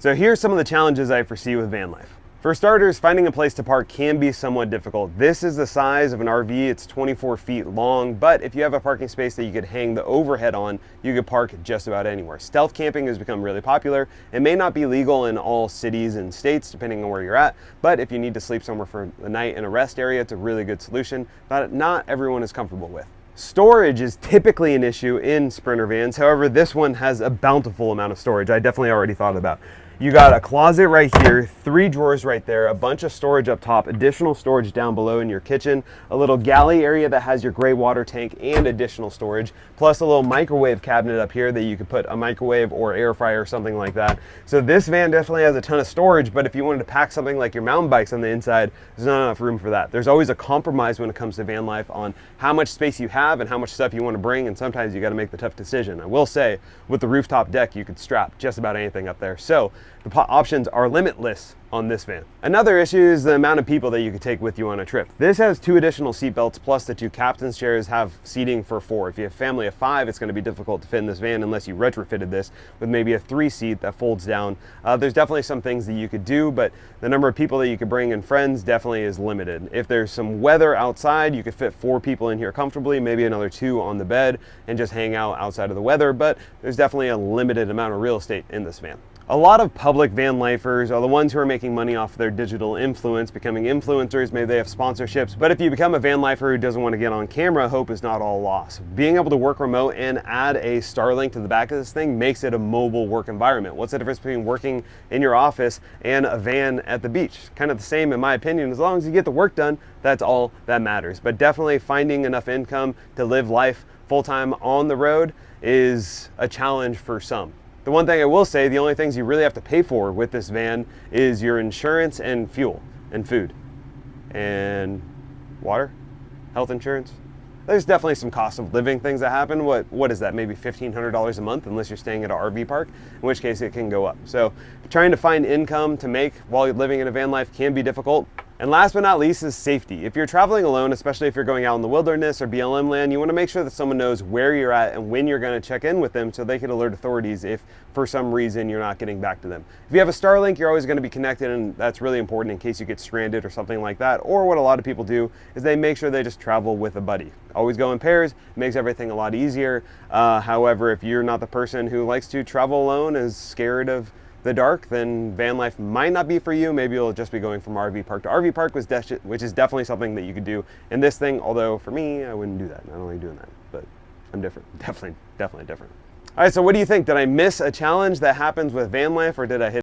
So here's some of the challenges I foresee with van life. For starters, finding a place to park can be somewhat difficult. This is the size of an RV, it's 24 feet long, but if you have a parking space that you could hang the overhead on, you could park just about anywhere. Stealth camping has become really popular. It may not be legal in all cities and states, depending on where you're at, but if you need to sleep somewhere for the night in a rest area, it's a really good solution that not everyone is comfortable with. Storage is typically an issue in Sprinter vans. However, this one has a bountiful amount of storage. I definitely already thought about. You got a closet right here, 3 drawers right there, a bunch of storage up top, additional storage down below in your kitchen, a little galley area that has your gray water tank and additional storage, plus a little microwave cabinet up here that you could put a microwave or air fryer or something like that. So this van definitely has a ton of storage, but if you wanted to pack something like your mountain bikes on the inside, there's not enough room for that. There's always a compromise when it comes to van life on how much space you have and how much stuff you want to bring, and sometimes you got to make the tough decision. I will say, with the rooftop deck, you could strap just about anything up there. So the options are limitless on this van. Another issue is the amount of people that you could take with you on a trip. This has 2 additional seat belts, plus the 2 captain's chairs have seating for 4. If you have a family of 5, it's going to be difficult to fit in this van unless you retrofitted this with maybe a 3-seat that folds down. There's definitely some things that you could do, but the number of people that you could bring and friends definitely is limited. If there's some weather outside, you could fit 4 people in here comfortably, maybe another 2 on the bed and just hang out outside of the weather, but there's definitely a limited amount of real estate in this van. A lot of public van lifers are the ones who are making money off their digital influence, becoming influencers. Maybe they have sponsorships, but if you become a van lifer who doesn't want to get on camera, hope is not all lost. Being able to work remote and add a Starlink to the back of this thing makes it a mobile work environment. What's the difference between working in your office and a van at the beach? Kind of the same in my opinion. As long as you get the work done, that's all that matters. But definitely finding enough income to live life full-time on the road is a challenge for some. The one thing I will say, the only things you really have to pay for with this van is your insurance and fuel and food and water, health insurance. There's definitely some cost of living things that happen. What is that? Maybe $1,500 a month unless you're staying at an RV park, in which case it can go up. So trying to find income to make while you're living in a van life can be difficult. And last but not least is safety. If you're traveling alone, especially if you're going out in the wilderness or BLM land, you want to make sure that someone knows where you're at and when you're going to check in with them so they can alert authorities if for some reason you're not getting back to them. If you have a Starlink, you're always going to be connected, and that's really important in case you get stranded or something like that. Or what a lot of people do is they make sure they just travel with a buddy. Always go in pairs, makes everything a lot easier. However, if you're not the person who likes to travel alone, is scared of the dark, then van life might not be for you. Maybe you'll just be going from RV park to RV park, which is definitely something that you could do in this thing. Although for me, I wouldn't do that. I don't like doing that, but I'm different. Definitely different. All right, so what do you think? Did I miss a challenge that happens with van life, or did I hit